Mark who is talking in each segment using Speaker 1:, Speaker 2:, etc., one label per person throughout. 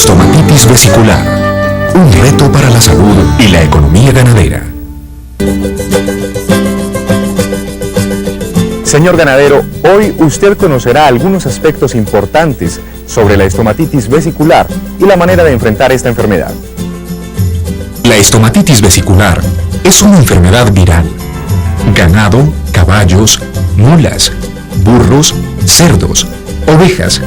Speaker 1: estomatitis vesicular, un reto para la salud y la economía ganadera.
Speaker 2: Señor ganadero, hoy usted conocerá algunos aspectos importantes sobre la estomatitis vesicular y la manera de enfrentar esta enfermedad.
Speaker 1: La estomatitis vesicular es una enfermedad viral. Ganado, caballos, mulas, burros, cerdos, ovejas,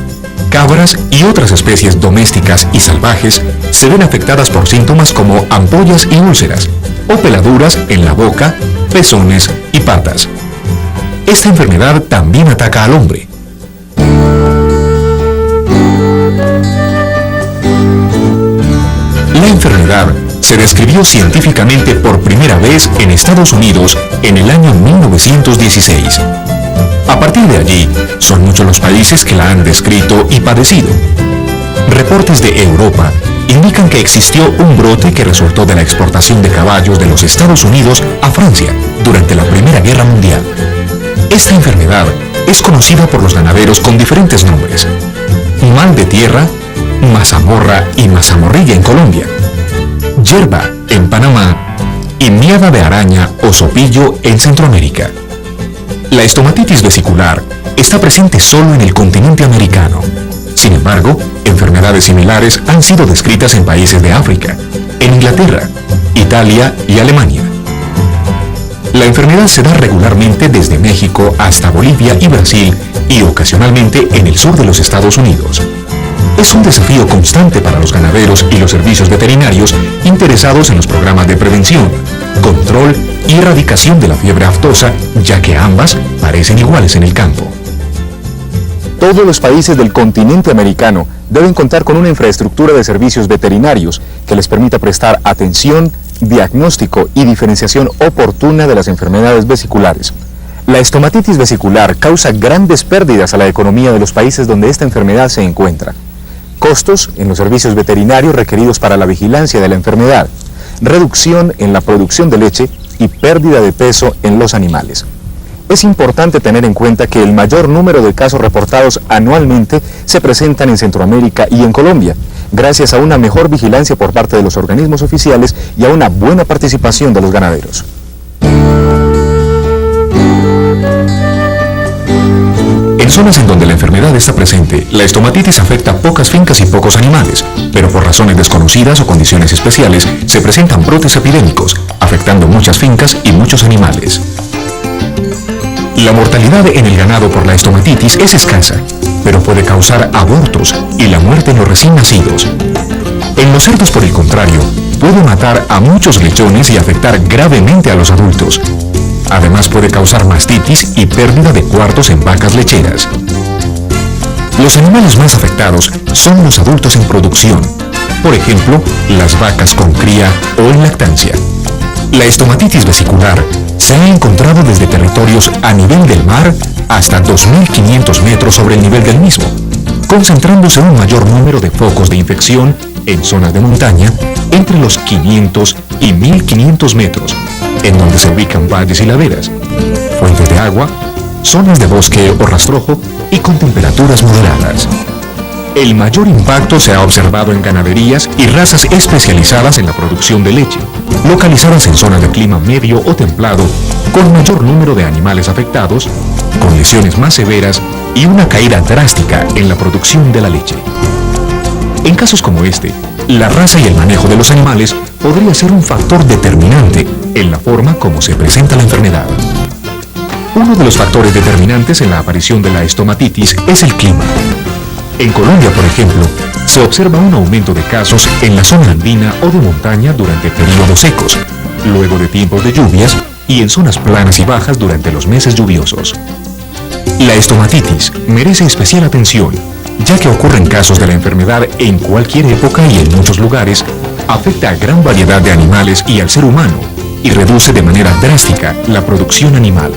Speaker 1: cabras y otras especies domésticas y salvajes se ven afectadas por síntomas como ampollas y úlceras o peladuras en la boca, pezones y patas. Esta enfermedad también ataca al hombre. La enfermedad se describió científicamente por primera vez en Estados Unidos en el año 1916. A partir de allí, son muchos los países que la han descrito y padecido. Reportes de Europa indican que existió un brote que resultó de la exportación de caballos de los Estados Unidos a Francia durante la Primera Guerra Mundial. Esta enfermedad es conocida por los ganaderos con diferentes nombres: mal de tierra, mazamorra y mazamorrilla en Colombia, yerba en Panamá y miada de araña o sopillo en Centroamérica. La estomatitis vesicular está presente solo en el continente americano. Sin embargo, enfermedades similares han sido descritas en países de África, en Inglaterra, Italia y Alemania. La enfermedad se da regularmente desde México hasta Bolivia y Brasil y ocasionalmente en el sur de los Estados Unidos. Es un desafío constante para los ganaderos y los servicios veterinarios interesados en los programas de prevención, control y erradicación de la fiebre aftosa, ya que ambas parecen iguales en el campo.
Speaker 2: Todos los países del continente americano deben contar con una infraestructura de servicios veterinarios que les permita prestar atención, diagnóstico y diferenciación oportuna de las enfermedades vesiculares. La estomatitis vesicular causa grandes pérdidas a la economía de los países donde esta enfermedad se encuentra. Costos en los servicios veterinarios requeridos para la vigilancia de la enfermedad, reducción en la producción de leche y pérdida de peso en los animales. Es importante tener en cuenta que el mayor número de casos reportados anualmente se presentan en Centroamérica y en Colombia, gracias a una mejor vigilancia por parte de los organismos oficiales y a una buena participación de los ganaderos.
Speaker 1: En zonas en donde la enfermedad está presente, la estomatitis afecta pocas fincas y pocos animales, pero por razones desconocidas o condiciones especiales se presentan brotes epidémicos, afectando muchas fincas y muchos animales. La mortalidad en el ganado por la estomatitis es escasa, pero puede causar abortos y la muerte en los recién nacidos. En los cerdos, por el contrario, puede matar a muchos lechones y afectar gravemente a los adultos. Además, puede causar mastitis y pérdida de cuartos en vacas lecheras. Los animales más afectados son los adultos en producción, por ejemplo, las vacas con cría o en lactancia. La estomatitis vesicular se ha encontrado desde territorios a nivel del mar hasta 2.500 metros sobre el nivel del mismo, concentrándose un mayor número de focos de infección en zonas de montaña entre los 500 y 1.500 metros, en donde se ubican valles y laderas, fuentes de agua, zonas de bosque o rastrojo y con temperaturas moderadas. El mayor impacto se ha observado en ganaderías y razas especializadas en la producción de leche, localizadas en zonas de clima medio o templado, con mayor número de animales afectados, con lesiones más severas y una caída drástica en la producción de la leche. En casos como este, la raza y el manejo de los animales podría ser un factor determinante en la forma como se presenta la enfermedad. Uno de los factores determinantes en la aparición de la estomatitis es el clima. En Colombia, por ejemplo, se observa un aumento de casos en la zona andina o de montaña durante periodos secos, luego de tiempos de lluvias y en zonas planas y bajas durante los meses lluviosos. La estomatitis merece especial atención, ya que ocurren casos de la enfermedad en cualquier época y en muchos lugares, afecta a gran variedad de animales y al ser humano, y reduce de manera drástica la producción animal.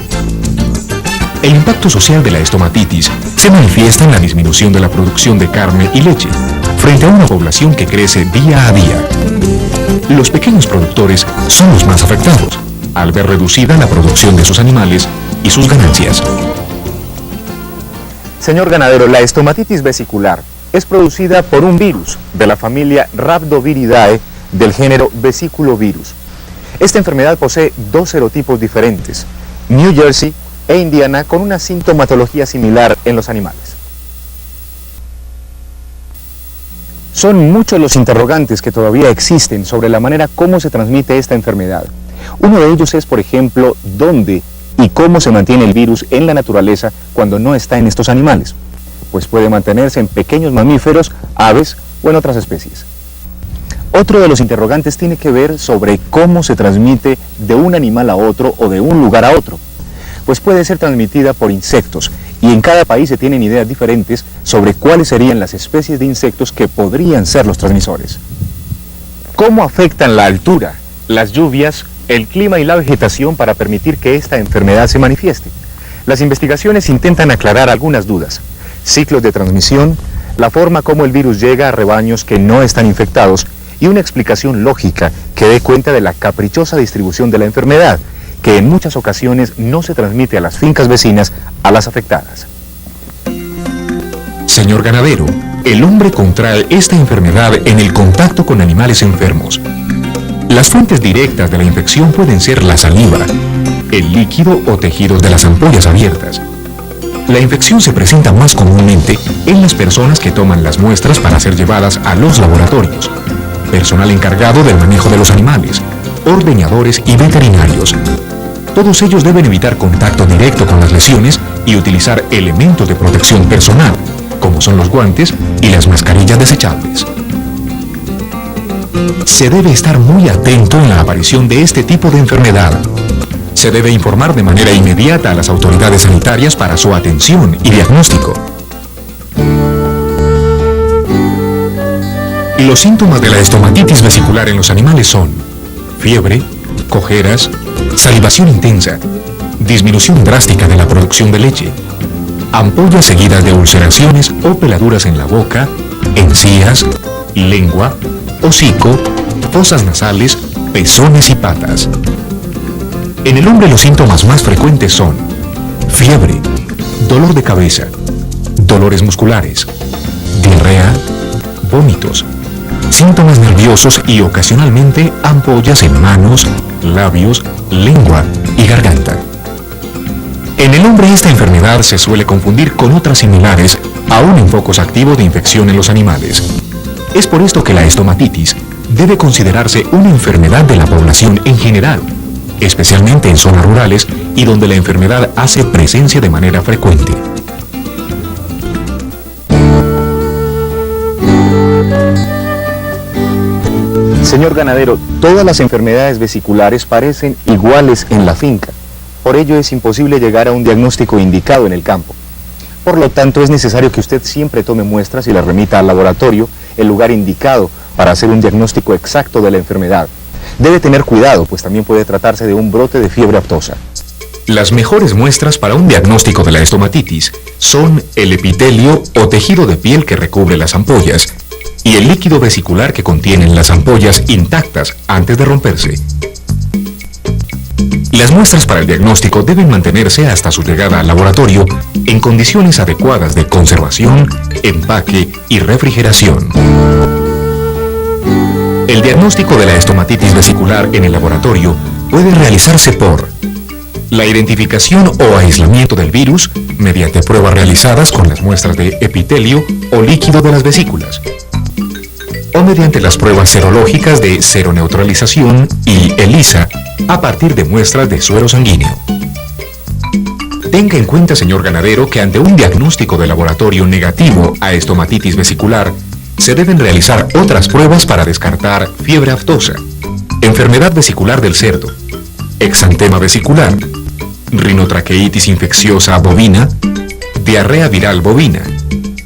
Speaker 1: El impacto social de la estomatitis se manifiesta en la disminución de la producción de carne y leche, frente a una población que crece día a día. Los pequeños productores son los más afectados, al ver reducida la producción de sus animales y sus ganancias.
Speaker 2: Señor ganadero, la estomatitis vesicular es producida por un virus de la familia Rhabdoviridae del género Vesiculovirus. Esta enfermedad posee dos serotipos diferentes, New Jersey e Indiana, con una sintomatología similar en los animales. Son muchos los interrogantes que todavía existen sobre la manera como se transmite esta enfermedad. Uno de ellos es, por ejemplo, dónde y cómo se mantiene el virus en la naturaleza cuando no está en estos animales, pues puede mantenerse en pequeños mamíferos, aves o en otras especies. Otro de los interrogantes tiene que ver sobre cómo se transmite de un animal a otro o de un lugar a otro, pues puede ser transmitida por insectos, y en cada país se tienen ideas diferentes sobre cuáles serían las especies de insectos que podrían ser los transmisores. ¿Cómo afectan la altura, las lluvias, el clima y la vegetación para permitir que esta enfermedad se manifieste? Las investigaciones intentan aclarar algunas dudas: ciclos de transmisión, la forma como el virus llega a rebaños que no están infectados, y una explicación lógica que dé cuenta de la caprichosa distribución de la enfermedad, que en muchas ocasiones no se transmite a las fincas vecinas a las afectadas.
Speaker 1: Señor ganadero, el hombre contrae esta enfermedad en el contacto con animales enfermos. Las fuentes directas de la infección pueden ser la saliva, el líquido o tejidos de las ampollas abiertas. La infección se presenta más comúnmente en las personas que toman las muestras para ser llevadas a los laboratorios, personal encargado del manejo de los animales, ordeñadores y veterinarios. Todos ellos deben evitar contacto directo con las lesiones y utilizar elementos de protección personal, como son los guantes y las mascarillas desechables. Se debe estar muy atento en la aparición de este tipo de enfermedad. Se debe informar de manera inmediata a las autoridades sanitarias para su atención y diagnóstico. Los síntomas de la estomatitis vesicular en los animales son fiebre, cojeras, salivación intensa, disminución drástica de la producción de leche, ampollas seguidas de ulceraciones o peladuras en la boca, encías, lengua, hocico, fosas nasales, pezones y patas. En el hombre los síntomas más frecuentes son fiebre, dolor de cabeza, dolores musculares, diarrea, vómitos, síntomas nerviosos y ocasionalmente ampollas en manos, labios, lengua y garganta. En el hombre esta enfermedad se suele confundir con otras similares, aún en focos activos de infección en los animales. Es por esto que la estomatitis debe considerarse una enfermedad de la población en general, especialmente en zonas rurales y donde la enfermedad hace presencia de manera frecuente.
Speaker 2: Señor ganadero, todas las enfermedades vesiculares parecen iguales en la finca. Por ello es imposible llegar a un diagnóstico indicado en el campo. Por lo tanto, es necesario que usted siempre tome muestras y las remita al laboratorio, el lugar indicado para hacer un diagnóstico exacto de la enfermedad. Debe tener cuidado, pues también puede tratarse de un brote de fiebre aftosa.
Speaker 1: Las mejores muestras para un diagnóstico de la estomatitis son el epitelio o tejido de piel que recubre las ampollas y el líquido vesicular que contienen las ampollas intactas antes de romperse. Las muestras para el diagnóstico deben mantenerse hasta su llegada al laboratorio en condiciones adecuadas de conservación, empaque y refrigeración. El diagnóstico de la estomatitis vesicular en el laboratorio puede realizarse por la identificación o aislamiento del virus mediante pruebas realizadas con las muestras de epitelio o líquido de las vesículas, o mediante las pruebas serológicas de seroneutralización y ELISA a partir de muestras de suero sanguíneo. Tenga en cuenta, señor ganadero, que ante un diagnóstico de laboratorio negativo a estomatitis vesicular, se deben realizar otras pruebas para descartar fiebre aftosa, enfermedad vesicular del cerdo, exantema vesicular, rinotraqueitis infecciosa bovina, diarrea viral bovina,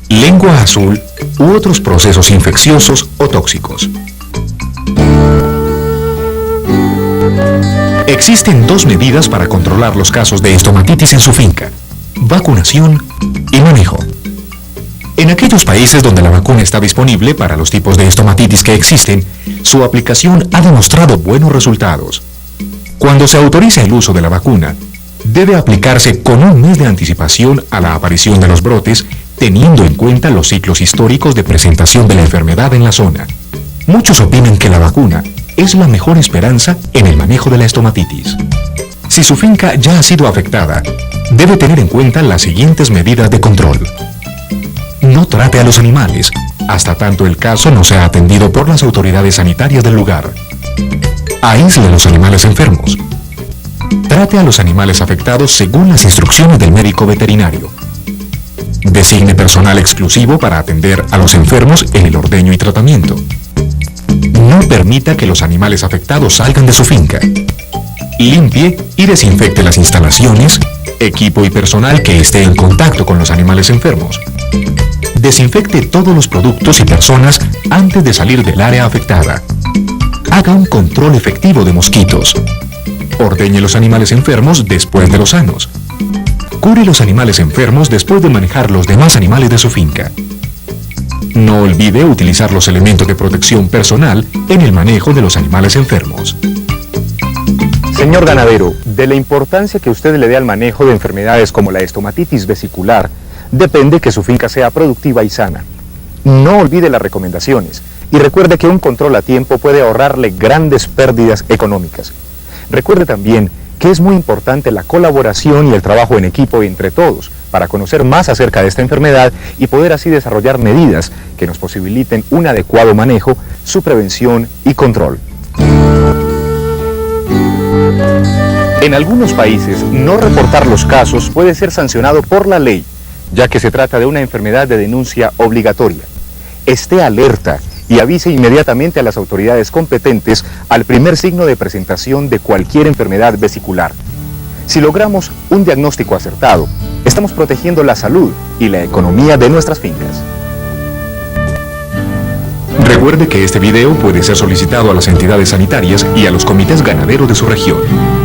Speaker 1: lengua azul u otros procesos infecciosos o tóxicos. Existen dos medidas para controlar los casos de estomatitis en su finca: vacunación y manejo. En aquellos países donde la vacuna está disponible para los tipos de estomatitis que existen, su aplicación ha demostrado buenos resultados. Cuando se autoriza el uso de la vacuna, debe aplicarse con un mes de anticipación a la aparición de los brotes teniendo en cuenta los ciclos históricos de presentación de la enfermedad en la zona. Muchos opinan que la vacuna es la mejor esperanza en el manejo de la estomatitis. Si su finca ya ha sido afectada, debe tener en cuenta las siguientes medidas de control. No trate a los animales, hasta tanto el caso no sea atendido por las autoridades sanitarias del lugar. Aísle a los animales enfermos. Trate a los animales afectados según las instrucciones del médico veterinario. Designe personal exclusivo para atender a los enfermos en el ordeño y tratamiento. No permita que los animales afectados salgan de su finca. Limpie y desinfecte las instalaciones, equipo y personal que esté en contacto con los animales enfermos. Desinfecte todos los productos y personas antes de salir del área afectada. Haga un control efectivo de mosquitos. Ordeñe los animales enfermos después de los sanos. Cure los animales enfermos después de manejar los demás animales de su finca. No olvide utilizar los elementos de protección personal en el manejo de los animales enfermos.
Speaker 2: Señor ganadero, de la importancia que usted le dé al manejo de enfermedades como la estomatitis vesicular, depende que su finca sea productiva y sana. No olvide las recomendaciones y recuerde que un control a tiempo puede ahorrarle grandes pérdidas económicas. Recuerde también que es muy importante la colaboración y el trabajo en equipo entre todos para conocer más acerca de esta enfermedad y poder así desarrollar medidas que nos posibiliten un adecuado manejo, su prevención y control. En algunos países, no reportar los casos puede ser sancionado por la ley, ya que se trata de una enfermedad de denuncia obligatoria. Esté alerta y avise inmediatamente a las autoridades competentes al primer signo de presentación de cualquier enfermedad vesicular. Si logramos un diagnóstico acertado, estamos protegiendo la salud y la economía de nuestras fincas.
Speaker 1: Recuerde que este video puede ser solicitado a las entidades sanitarias y a los comités ganaderos de su región.